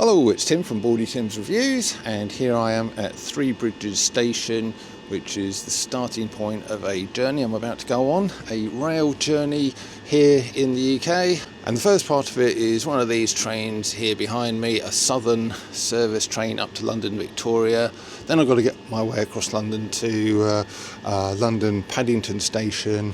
Hello, it's Tim from Baldy Tim's Reviews, and here I am at Three Bridges Station, which is the starting point of a journey I'm about to go on, a rail journey here in the UK. And the first part of it is one of these trains here behind me, a southern service train up to London Victoria. Then I've got to get my way across London to London Paddington Station,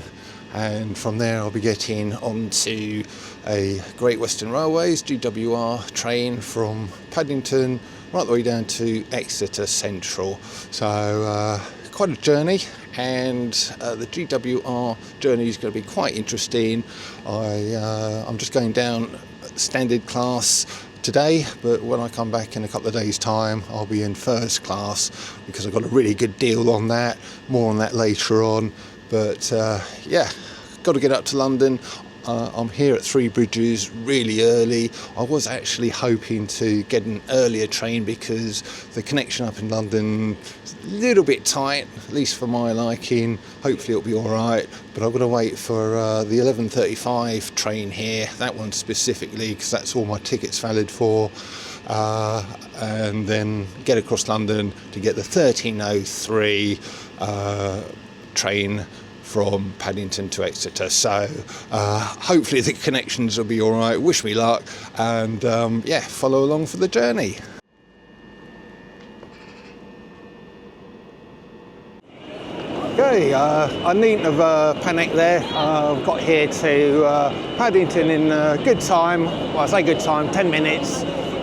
and from there I'll be getting onto a Great Western Railways GWR train from Paddington right the way down to Exeter Central. So quite a journey, and the GWR journey is going to be quite interesting. I'm just going down standard class today, but when I come back in a couple of days' time I'll be in first class because I've got a really good deal on that. More on that later on. But yeah, got to get up to London. I'm here at Three Bridges really early. I was actually hoping to get an earlier train because the connection up in London is a little bit tight, at least for my liking. Hopefully it'll be all right, but I've got to wait for the 11:35 train here, that one specifically, because that's all my tickets valid for. And then get across London to get the 13:03 train from Paddington to Exeter. So hopefully the connections will be all right. Wish me luck, and yeah, follow along for the journey. Okay, I needn't have panicked there. I've got here to Paddington in good time. Well, I say good time, 10 minutes.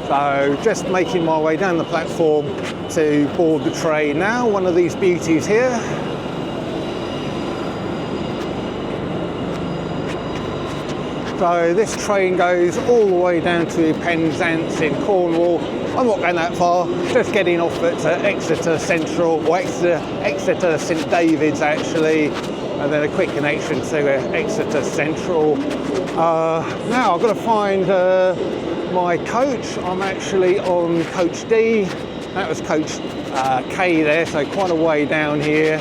So just making my way down the platform to board the train now. One of these beauties here. So this train goes all the way down to Penzance in Cornwall. I'm not going that far, just getting off at Exeter Central, or Exeter St David's actually, and then a quick connection to Exeter Central. Now I've got to find my coach. I'm actually on coach D. That was coach K there, so quite a way down here,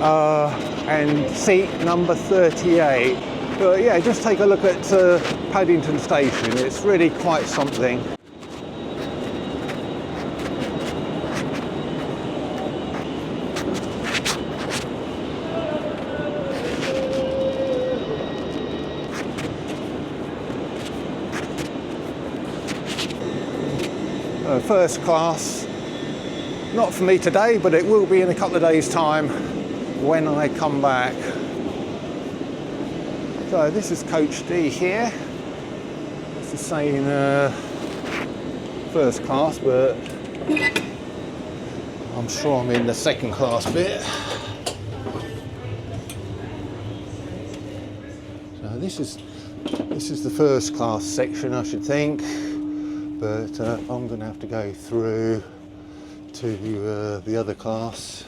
and seat number 38. But yeah, just take a look at Paddington Station. It's really quite something. First class, not for me today, but it will be in a couple of days' time when I come back. So this is coach D here. It's the same first class, but I'm sure I'm in the second class bit. So this is the first class section, I should think, but I'm going to have to go through to the other class.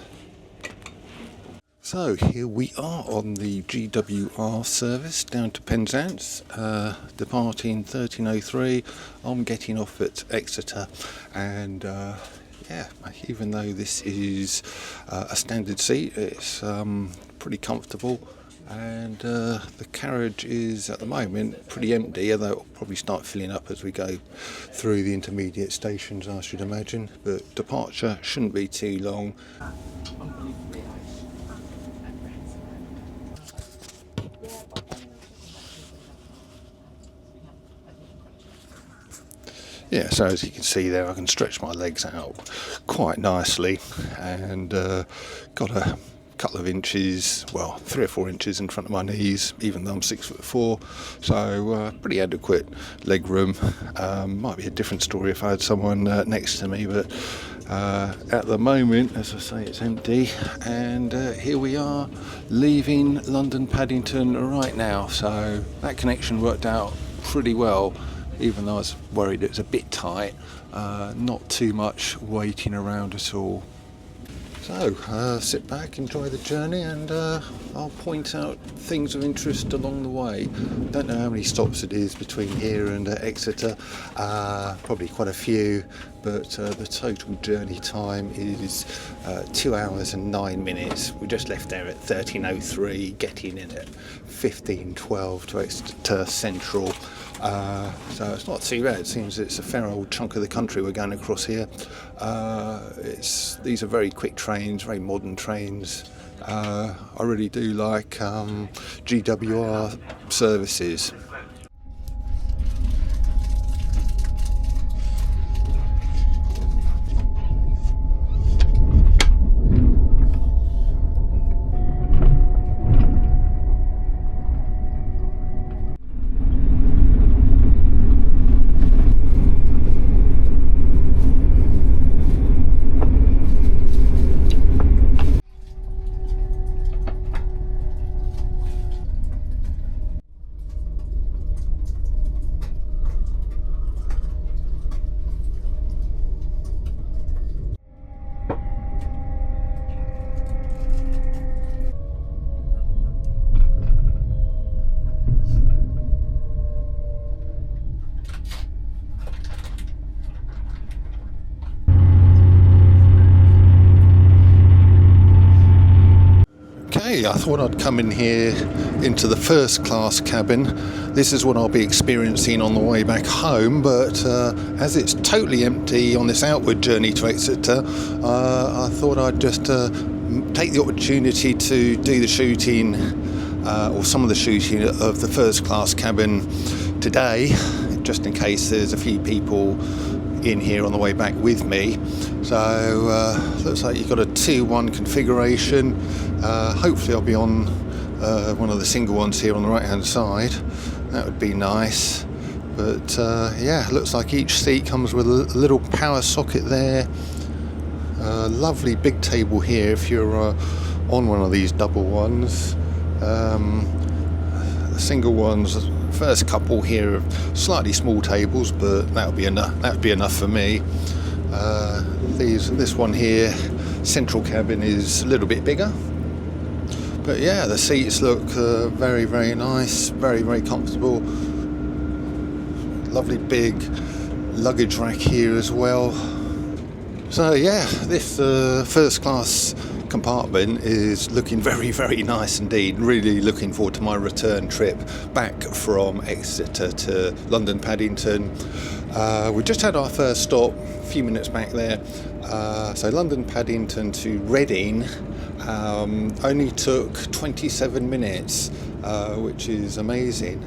So here we are on the GWR service down to Penzance, departing 13:03. I'm getting off at Exeter, and yeah, even though this is a standard seat, it's pretty comfortable, and the carriage is at the moment pretty empty, although it'll probably start filling up as we go through the intermediate stations, I should imagine, but departure shouldn't be too long. Yeah, so as you can see there, I can stretch my legs out quite nicely, and got a couple of inches, well, 3 or 4 inches in front of my knees, even though I'm 6'4", so pretty adequate leg room. Might be a different story if I had someone next to me, but at the moment, as I say, it's empty, and here we are leaving London Paddington right now. So that connection worked out pretty well, even though I was worried it was a bit tight. Not too much waiting around at all. So sit back, enjoy the journey, and I'll point out things of interest along the way. Don't know how many stops it is between here and Exeter, probably quite a few, but the total journey time is 2 hours and 9 minutes. We just left there at 13:03, getting in at 15:12 to Exeter Central. So it's not too bad. It seems it's a fair old chunk of the country we're going across here. These are very quick trains, very modern trains. I really do like GWR services. Okay, I thought I'd come in here into the first class cabin. This is what I'll be experiencing on the way back home, but as it's totally empty on this outward journey to Exeter, I thought I'd just take the opportunity to do the shooting, or some of the shooting of the first class cabin today, just in case there's a few people in here on the way back with me. So looks like you've got a 2-1 configuration. Hopefully I'll be on one of the single ones here on the right hand side. That would be nice. But yeah, looks like each seat comes with a little power socket there. Lovely big table here if you're on one of these double ones. The single ones, first couple here are slightly small tables, but that would be enough. That would be enough for me. This one here, central cabin, is a little bit bigger. But yeah, the seats look very, very nice, very, very comfortable. Lovely big luggage rack here as well. So yeah, this first class compartment is looking very, very nice indeed. Really looking forward to my return trip back from Exeter to London Paddington. We just had our first stop a few minutes back there. So London Paddington to Reading only took 27 minutes, which is amazing.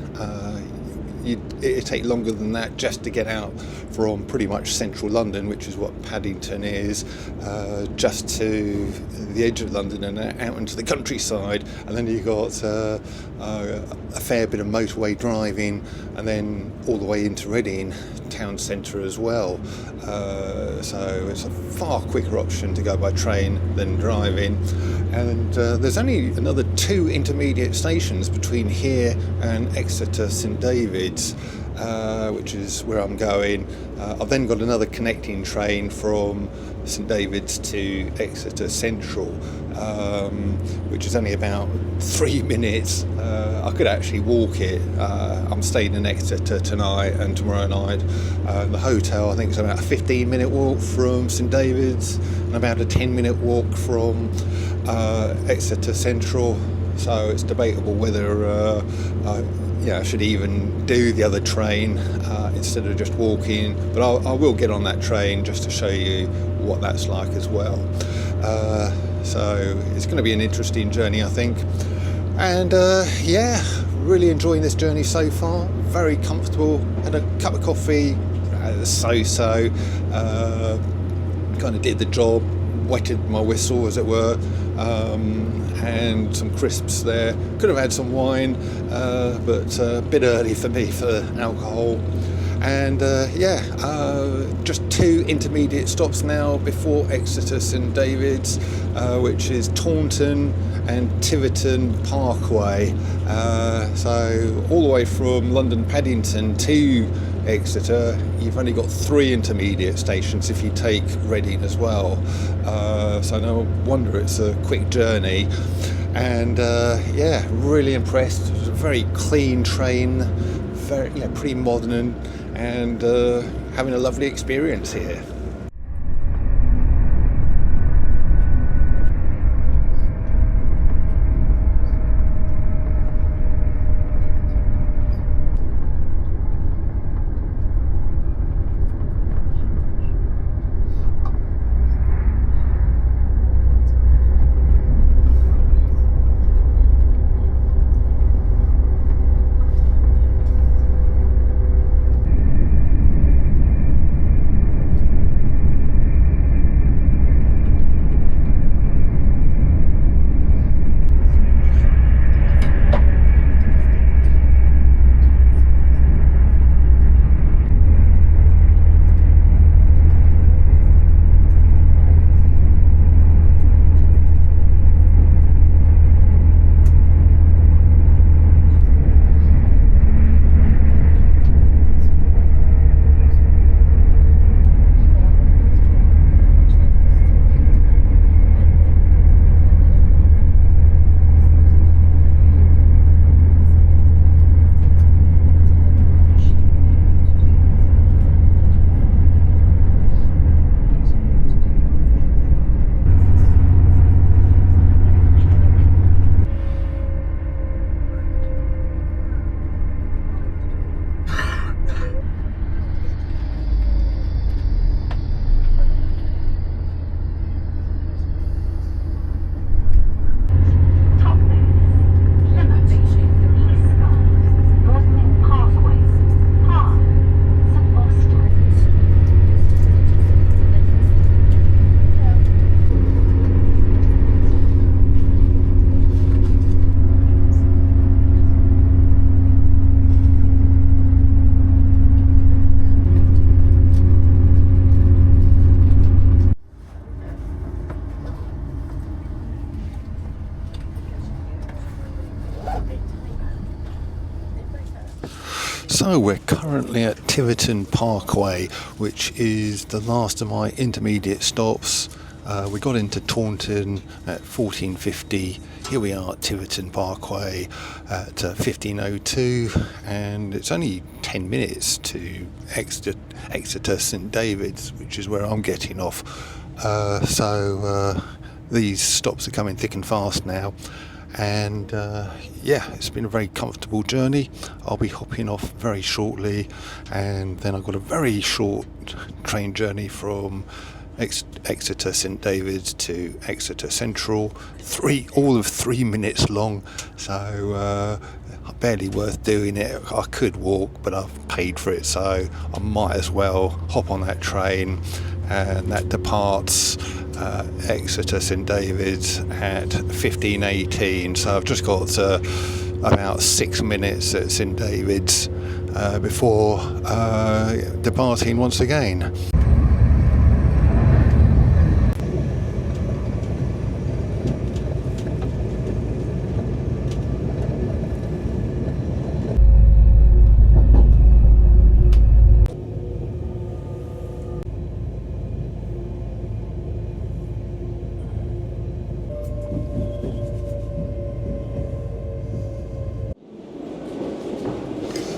It'd take longer than that just to get out from pretty much central London, which is what Paddington is, just to the edge of London and out into the countryside. And then you've got a fair bit of motorway driving, and then all the way into Reading town centre as well. So it's a far quicker option to go by train than driving. And there's only another 2 intermediate stations between here and Exeter St David's, which is where I'm going. I've then got another connecting train from St David's to Exeter Central, which is only about 3 minutes. I could actually walk it. I'm staying in Exeter tonight and tomorrow night. The hotel, I think, is about a 15-minute walk from St David's and about a 10-minute walk from Exeter Central. So it's debatable whether I should even do the other train instead of just walking. But I will get on that train just to show you what that's like as well. So it's going to be an interesting journey, I think. And yeah, really enjoying this journey so far. Very comfortable. Had a cup of coffee, so-so. Kind of did the job, wetted my whistle, as it were. And some crisps there. Could have had some wine, but a bit early for me for alcohol. And just 2 intermediate stops now before Exeter St David's, which is Taunton and Tiverton Parkway. So all the way from London Paddington to Exeter, you've only got 3 intermediate stations if you take Reading as well. So no wonder it's a quick journey. And really impressed. It was a very clean train, very pretty modern, and having a lovely experience here. So we're currently at Tiverton Parkway, which is the last of my intermediate stops. We got into Taunton at 14:50. Here we are at Tiverton Parkway at 15:02, and it's only 10 minutes to Exeter St David's, which is where I'm getting off. So these stops are coming thick and fast now. And yeah, it's been a very comfortable journey. I'll be hopping off very shortly, and then I've got a very short train journey from Exeter St David's to Exeter Central, all of 3 minutes long, so barely worth doing it. I could walk, but I've paid for it, so I might as well hop on that train, and that departs Exeter St David's at 15:18, so I've just got about 6 minutes at St David's before departing once again.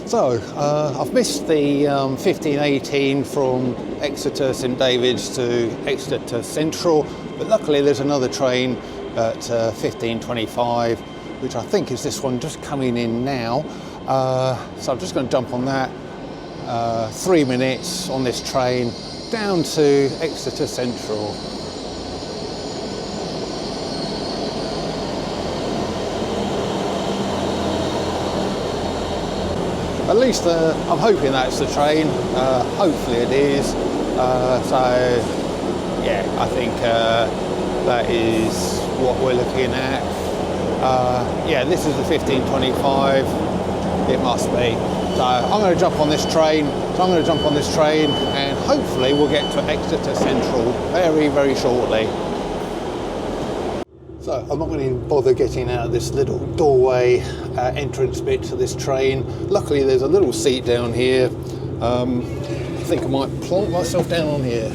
So I've missed the 15:18 from Exeter St David's to Exeter Central, but luckily there's another train at 15:25, which I think is this one just coming in now. So I'm just going to jump on that. 3 minutes on this train down to Exeter Central. At least I'm hoping that's the train. Hopefully it is. So yeah, I think that is what we're looking at. Yeah, this is the 15:25. It must be. So I'm going to jump on this train. And hopefully we'll get to Exeter Central very, very shortly. So I'm not going to bother getting out of this little doorway entrance bit to this train. Luckily there's a little seat down here. I think I might plonk myself down on here.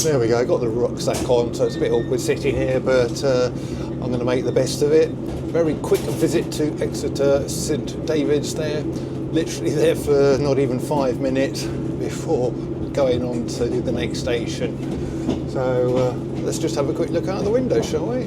There we go, got the rucksack on, so it's a bit awkward sitting here, but I'm going to make the best of it. Very quick visit to Exeter St David's there. Literally there for not even 5 minutes before going on to the next station. So let's just have a quick look out the window, shall we?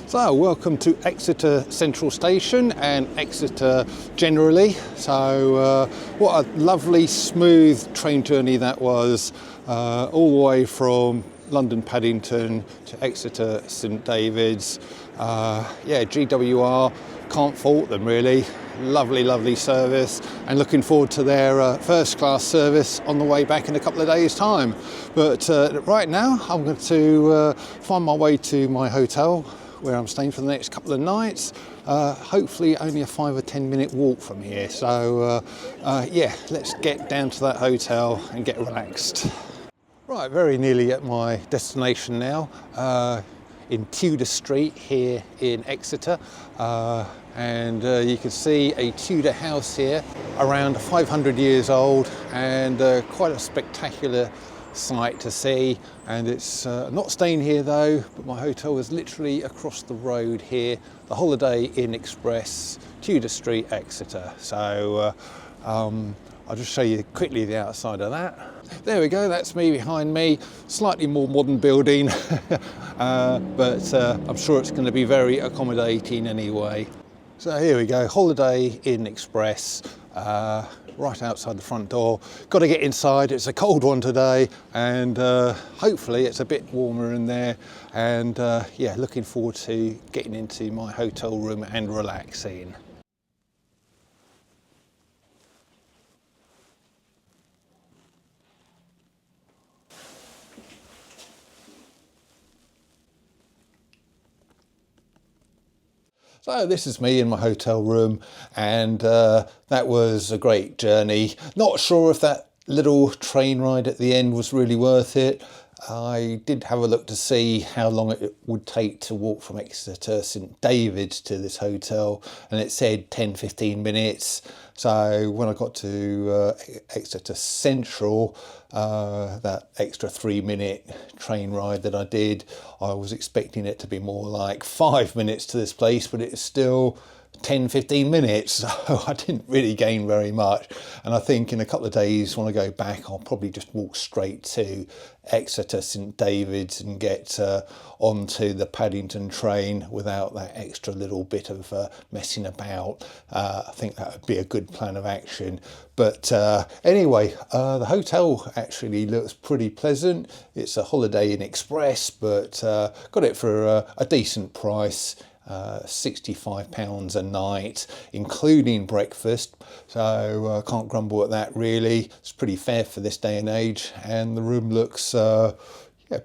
So welcome to Exeter Central Station and Exeter generally. So what a lovely smooth train journey that was, all the way from London Paddington to Exeter St David's. Yeah, GWR, can't fault them really. Lovely service, and looking forward to their first class service on the way back in a couple of days' time. But right now I'm going to find my way to my hotel where I'm staying for the next couple of nights. Hopefully only a 5 or 10 minute walk from here. So yeah, let's get down to that hotel and get relaxed. Right, very nearly at my destination now, in Tudor Street here in Exeter. And you can see a Tudor house here, around 500 years old, and quite a spectacular sight to see. And it's not staying here though, but my hotel is literally across the road here, the Holiday Inn Express, Tudor Street, Exeter. So I'll just show you quickly the outside of that. There we go, that's me behind me. Slightly more modern building, but I'm sure it's going to be very accommodating anyway. So here we go, Holiday Inn Express, right outside the front door. Got to get inside, it's a cold one today, and hopefully it's a bit warmer in there. And yeah, looking forward to getting into my hotel room and relaxing. So this is me in my hotel room, and that was a great journey. Not sure if that little train ride at the end was really worth it. I did have a look to see how long it would take to walk from Exeter St David's to this hotel, and it said 10-15 minutes. So when I got to Exeter Central, that extra 3-minute train ride that I did, I was expecting it to be more like 5 minutes to this place, but it's still 10-15 minutes, so I didn't really gain very much. And I think in a couple of days when I go back, I'll probably just walk straight to Exeter St David's and get onto the Paddington train without that extra little bit of messing about. I think that would be a good plan of action. But anyway, the hotel actually looks pretty pleasant. It's a Holiday Inn Express, but got it for a decent price. £65 a night, including breakfast, so can't grumble at that really. It's pretty fair for this day and age, and the room looks yeah,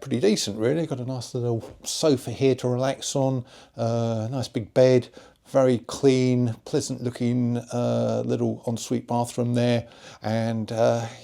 pretty decent really. Got a nice little sofa here to relax on, nice big bed, very clean, pleasant looking little ensuite bathroom there, and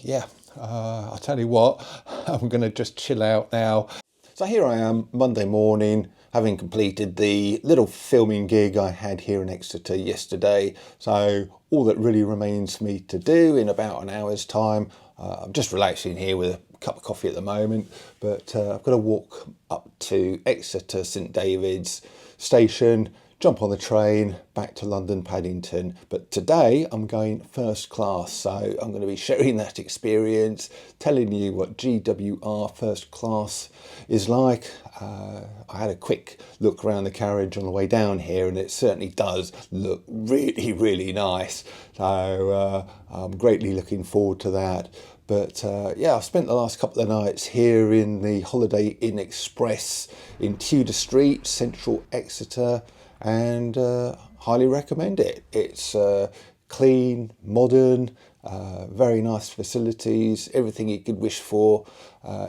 yeah, I'll tell you what, I'm going to just chill out now. So here I am, Monday morning, having completed the little filming gig I had here in Exeter yesterday. So all that really remains for me to do in about an hour's time, I'm just relaxing here with a cup of coffee at the moment, but I've got to walk up to Exeter St David's station, jump on the train back to London Paddington. But today I'm going first class, so I'm going to be sharing that experience, telling you what GWR first class is like. I had a quick look around the carriage on the way down here, and it certainly does look really, really nice. So I'm greatly looking forward to that. But yeah, I've spent the last couple of nights here in the Holiday Inn Express in Tudor Street, central Exeter, and highly recommend it. It's clean, modern, very nice facilities, everything you could wish for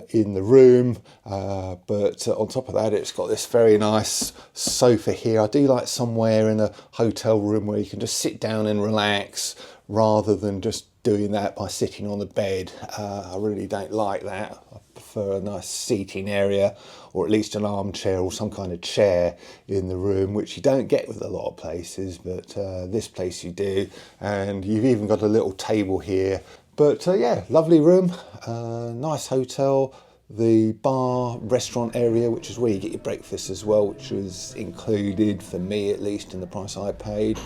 in the room, but on top of that, it's got this very nice sofa here. I do like somewhere in a hotel room where you can just sit down and relax rather than just doing that by sitting on the bed. I really don't like that. I prefer a nice seating area, or at least an armchair or some kind of chair in the room, which you don't get with a lot of places, but this place you do. And you've even got a little table here. But yeah, lovely room, nice hotel. The bar restaurant area, which is where you get your breakfast as well, which was included for me at least in the price I paid.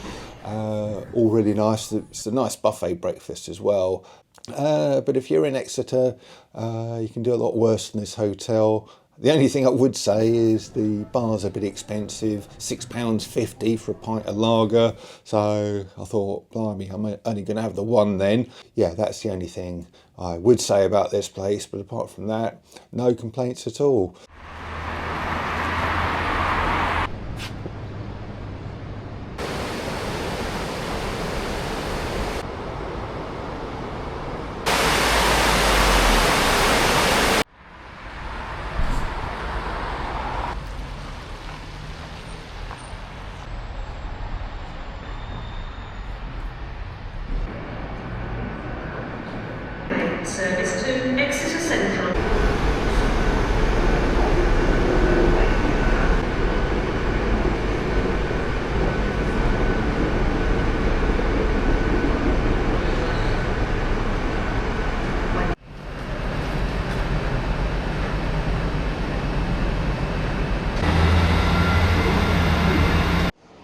All really nice. It's a nice buffet breakfast as well. But if you're in Exeter, you can do a lot worse than this hotel. The only thing I would say is the bar's a bit expensive, £6.50 for a pint of lager. So I thought, blimey, I'm only going to have the one then. Yeah, that's the only thing I would say about this place. But apart from that, no complaints at all. Service to Exeter Central.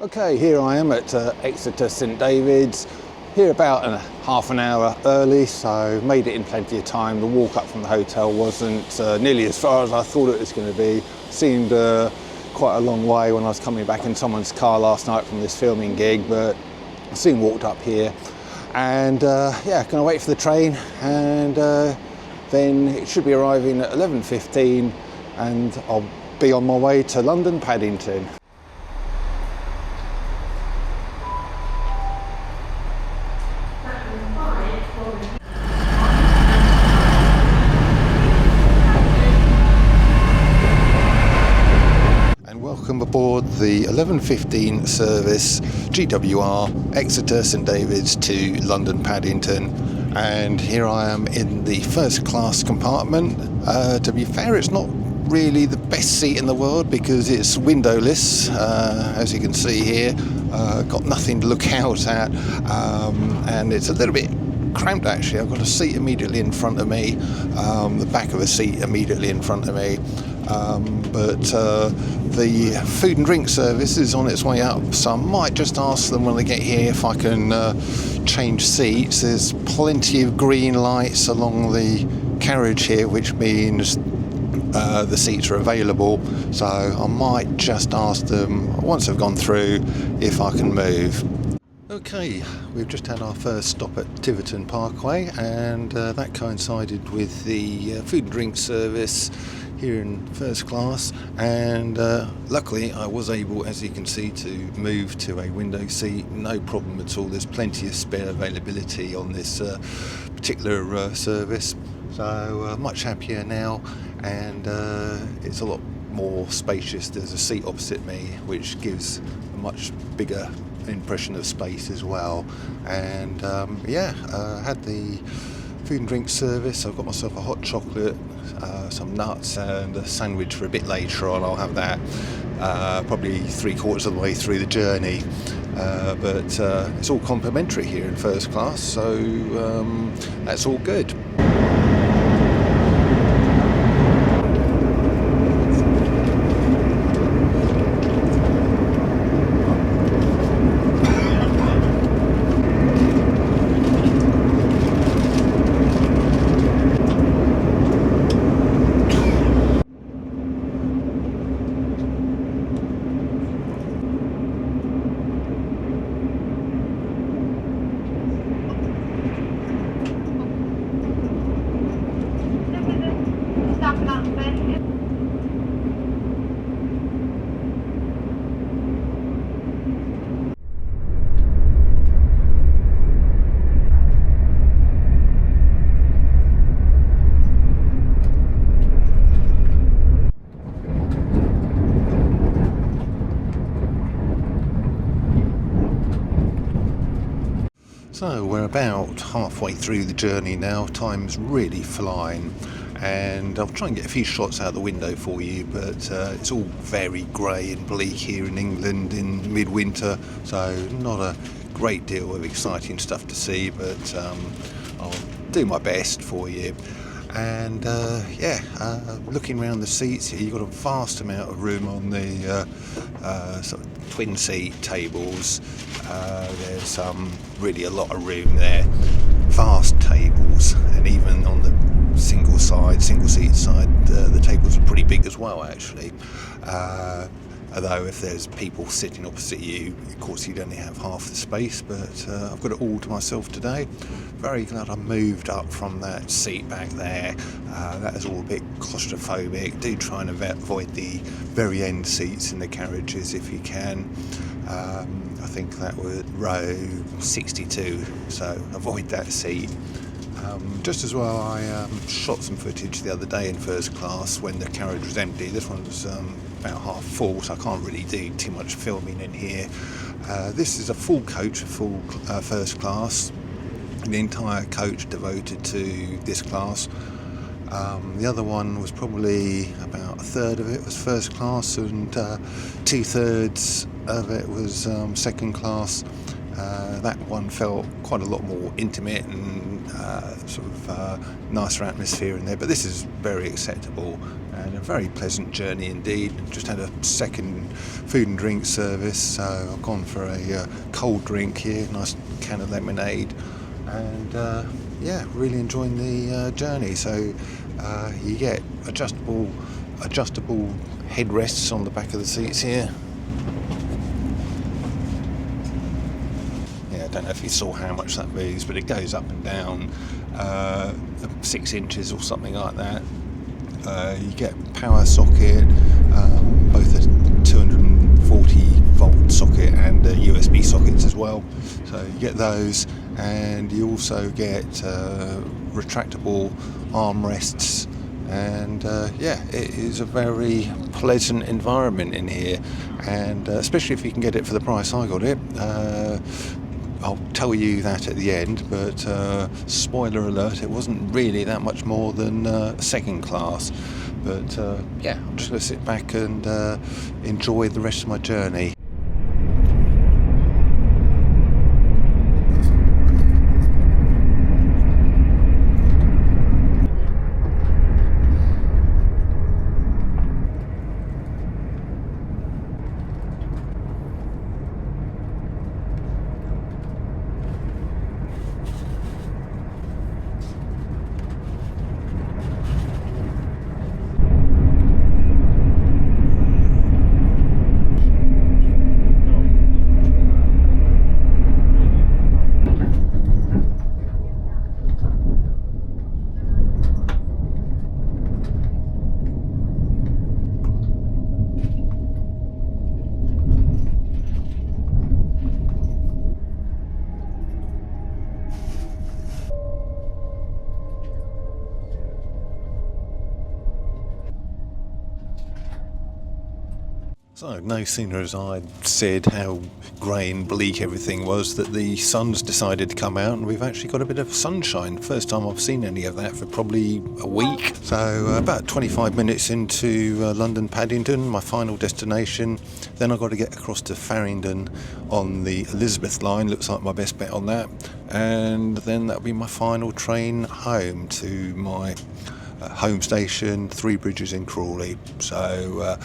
Okay, here I am at Exeter St David's. Here about half an hour early, so made it in plenty of time. The walk up from the hotel wasn't nearly as far as I thought it was going to be. Seemed quite a long way when I was coming back in someone's car last night from this filming gig, but I soon walked up here. And yeah, gonna wait for the train, and then it should be arriving at 11:15, and I'll be on my way to London Paddington. Welcome aboard the 11:15 service GWR Exeter St David's to London Paddington, and here I am in the first class compartment. To be fair, it's not really the best seat in the world because it's windowless, as you can see here. Got nothing to look out at, and it's a little bit cramped actually. I've got a seat immediately in front of me, the back of a seat immediately in front of me, but the food and drink service is on its way up, so I might just ask them when they get here if I can change seats. There's plenty of green lights along the carriage here, which means the seats are available, so I might just ask them once I've gone through if I can move. Okay, we've just had our first stop at Tiverton Parkway, and that coincided with the food and drink service here in first class, and luckily I was able, as you can see, to move to a window seat, no problem at all. There's plenty of spare availability on this particular service, so much happier now, and it's a lot more spacious. There's a seat opposite me which gives a much bigger impression of space as well, and had the food and drink service. I've got myself a hot chocolate, some nuts and a sandwich for a bit later on. I'll have that probably 3/4 of the way through the journey, but it's all complimentary here in first class, so that's all good. So we're about halfway through the journey now. Time's really flying, and I'll try and get a few shots out the window for you, but it's all very grey and bleak here in England in midwinter, so not a great deal of exciting stuff to see, but I'll do my best for you. And looking around the seats here, you've got a vast amount of room on the sort of twin seat tables. There's really a lot of room there, vast tables, and even on the single seat side, the tables are pretty big as well actually. Although if there's people sitting opposite you, of course you'd only have half the space, but I've got it all to myself today. Very glad I moved up from that seat back there. That is all a bit claustrophobic. Do try and avoid the very end seats in the carriages if you can. I think that was row 62, so avoid that seat. Just as well, I shot some footage the other day in first class when the carriage was empty. This one was about half full, so I can't really do too much filming in here. This is a full coach, full first class. The entire coach devoted to this class. The other one was probably about a third of it was first class, and 2/3 of it was second class. That one felt quite a lot more intimate and nicer atmosphere in there, but this is very acceptable and a very pleasant journey indeed. Just had a second food and drink service, so I've gone for a cold drink here, nice can of lemonade, and really enjoying the journey. So you get adjustable headrests on the back of the seats here. I don't know if you saw how much that moves, but it goes up and down 6 inches or something like that. You get power socket, both a 240 volt socket and USB sockets as well, so you get those, and you also get retractable armrests and yeah, it is a very pleasant environment in here, and especially if you can get it for the price I got it. I'll tell you that at the end, but spoiler alert, it wasn't really that much more than second class. But yeah, I'm just going to sit back and enjoy the rest of my journey. So no sooner as I said how grey and bleak everything was that the sun's decided to come out, and we've actually got a bit of sunshine. First time I've seen any of that for probably a week. So about 25 minutes into London Paddington, my final destination. Then I've got to get across to Farringdon on the Elizabeth line. Looks like my best bet on that. And then that'll be my final train home to my home station, Three Bridges in Crawley. So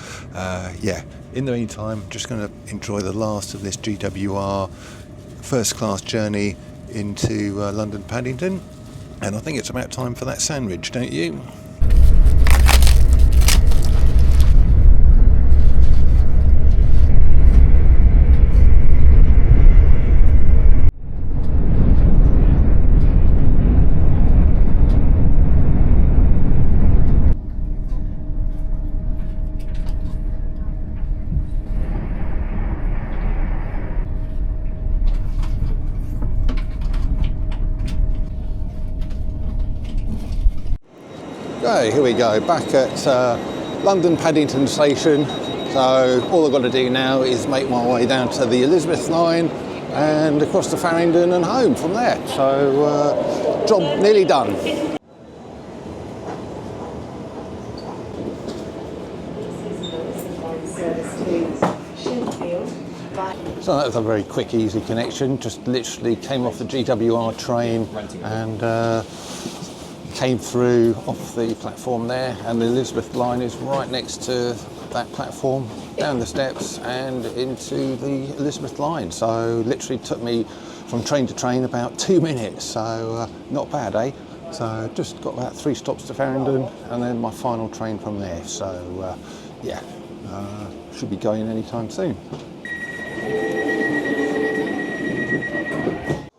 yeah, in the meantime, just going to enjoy the last of this GWR first class journey into London Paddington, and I think it's about time for that sandwich, don't you? Okay, here we go, back at London Paddington Station. So all I've got to do now is make my way down to the Elizabeth line and across to Farringdon and home from there. So job nearly done. So that was a very quick, easy connection. Just literally came off the GWR train and came through off the platform there, and the Elizabeth line is right next to that platform, down the steps and into the Elizabeth line. So literally took me from train to train about 2 minutes, so not bad, eh? So just got about 3 stops to Farringdon and then my final train from there. So yeah, should be going anytime soon.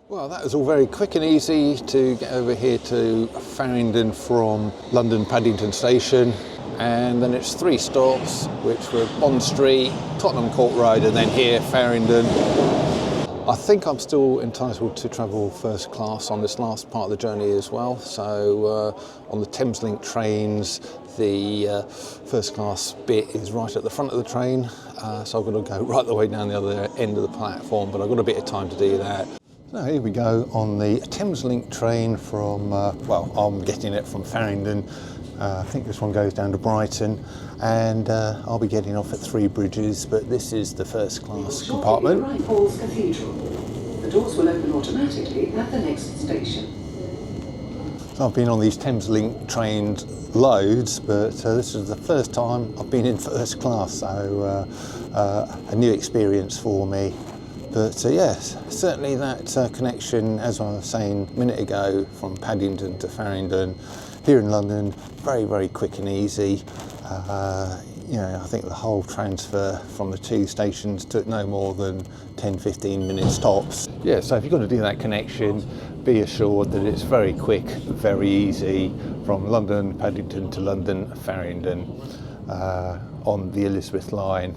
Well, that was all very quick and easy to get over here to Farringdon from London Paddington Station, and then it's 3 stops, which were Bond Street, Tottenham Court Road, and then here, Farringdon. I think I'm still entitled to travel first class on this last part of the journey as well. So on the Thameslink trains, the first class bit is right at the front of the train, so I've got to go right the way down the other end of the platform, but I've got a bit of time to do that. So here we go on the Thameslink train from, well, I'm getting it from Farringdon. I think this one goes down to Brighton, and I'll be getting off at Three Bridges, but this is the first class compartment. Right Falls Cathedral. The doors will open automatically at the next station. So I've been on these Thameslink trains loads, but this is the first time I've been in first class, so a new experience for me. But yes, certainly that connection, as I was saying a minute ago, from Paddington to Farringdon, here in London, very, very quick and easy. You know, I think the whole transfer from the 2 stations took no more than 10-15 minutes tops. Yeah, so if you've got to do that connection, be assured that it's very quick, very easy from London Paddington to London Farringdon on the Elizabeth line.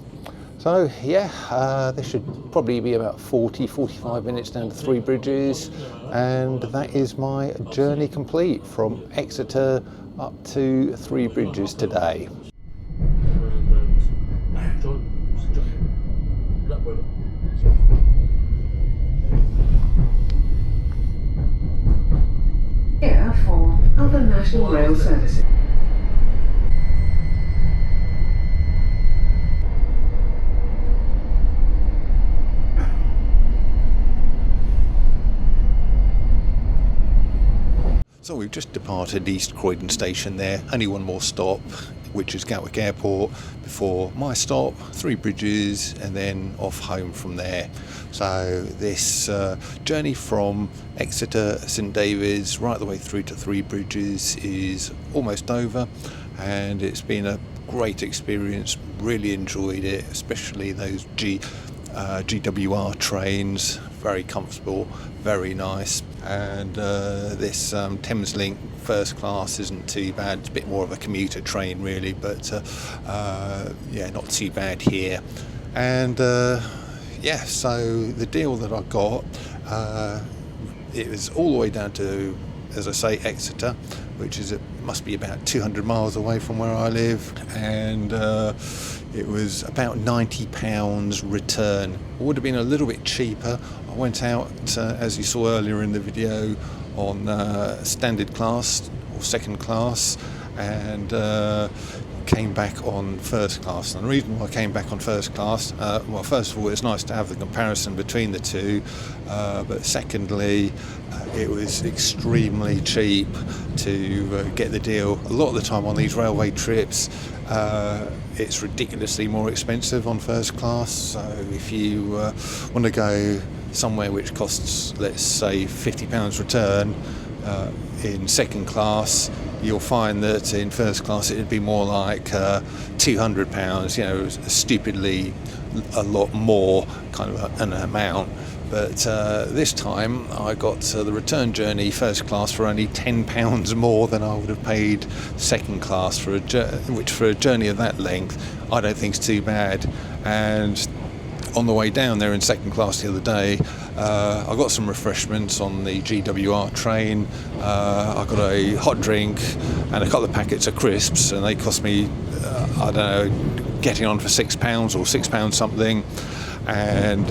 So yeah, this should probably be about 40-45 minutes down to Three Bridges, and that is my journey complete from Exeter up to Three Bridges today. Here for other national rail services. So we've just departed East Croydon station there, only one more stop, which is Gatwick Airport, before my stop, Three Bridges, and then off home from there. So this journey from Exeter, St David's, right the way through to Three Bridges is almost over, and it's been a great experience, really enjoyed it, especially those GWR trains, very comfortable, very nice, and this Thameslink first class isn't too bad. It's a bit more of a commuter train really, but yeah, not too bad here. And yeah, so the deal that I got, it was all the way down to, as I say, Exeter, which is must be about 200 miles away from where I live, and it was about £90 return. It would have been a little bit cheaper. I went out, as you saw earlier in the video, on standard class or second class, and came back on first class. And the reason why I came back on first class, well, first of all, it's nice to have the comparison between the two, but secondly, it was extremely cheap to get the deal. A lot of the time on these railway trips, it's ridiculously more expensive on first class. So if you want to go somewhere which costs, let's say, £50 return, in second class, you'll find that in first class it'd be more like £200, you know, stupidly a lot more kind of an amount. But this time I got the return journey first class for only £10 more than I would have paid second class, for which for a journey of that length I don't think is too bad. And on the way down there in second class the other day, I got some refreshments on the GWR train. I got a hot drink and a couple of packets of crisps, and they cost me, I don't know, getting on for £6 or £6 something. And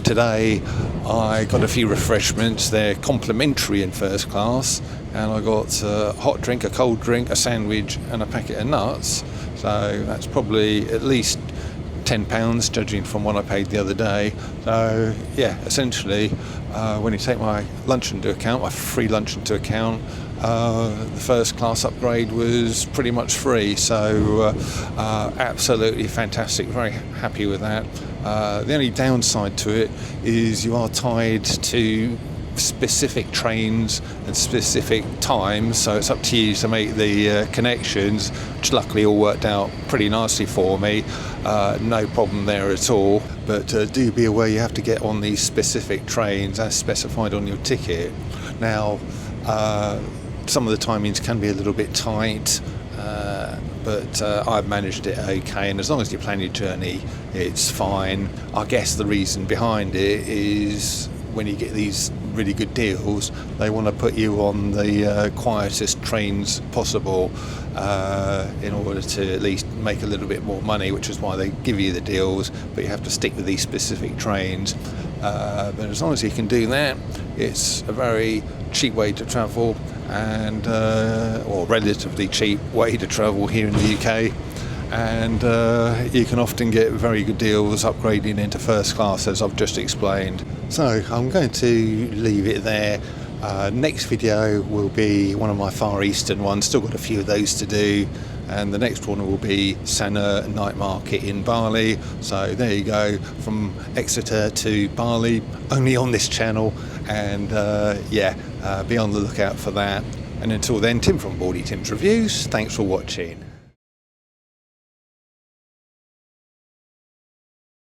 today I got a few refreshments. They're complimentary in first class, and I got a hot drink, a cold drink, a sandwich and a packet of nuts. So that's probably at least £10, judging from what I paid the other day. So yeah, essentially, when you take my lunch into account, my free lunch into account, the first class upgrade was pretty much free. So absolutely fantastic, very happy with that. The only downside to it is you are tied to specific trains and specific times, so it's up to you to make the connections, which luckily all worked out pretty nicely for me. No problem there at all, but do be aware you have to get on these specific trains as specified on your ticket. Now some of the timings can be a little bit tight, but I've managed it okay, and as long as you plan your journey, it's fine. I guess the reason behind it is when you get these really good deals, they want to put you on the quietest trains possible in order to at least make a little bit more money, which is why they give you the deals, but you have to stick with these specific trains. But as long as you can do that, it's a very cheap way to travel, and or relatively cheap way to travel here in the UK. And you can often get very good deals upgrading into first class, as I've just explained. So I'm going to leave it there. Next video will be one of my Far Eastern ones, still got a few of those to do, and the next one will be Sana Night Market in Bali. So there you go, from Exeter to Bali, only on this channel, and yeah, be on the lookout for that. And until then, Tim from Baldy Tim's Reviews, thanks for watching.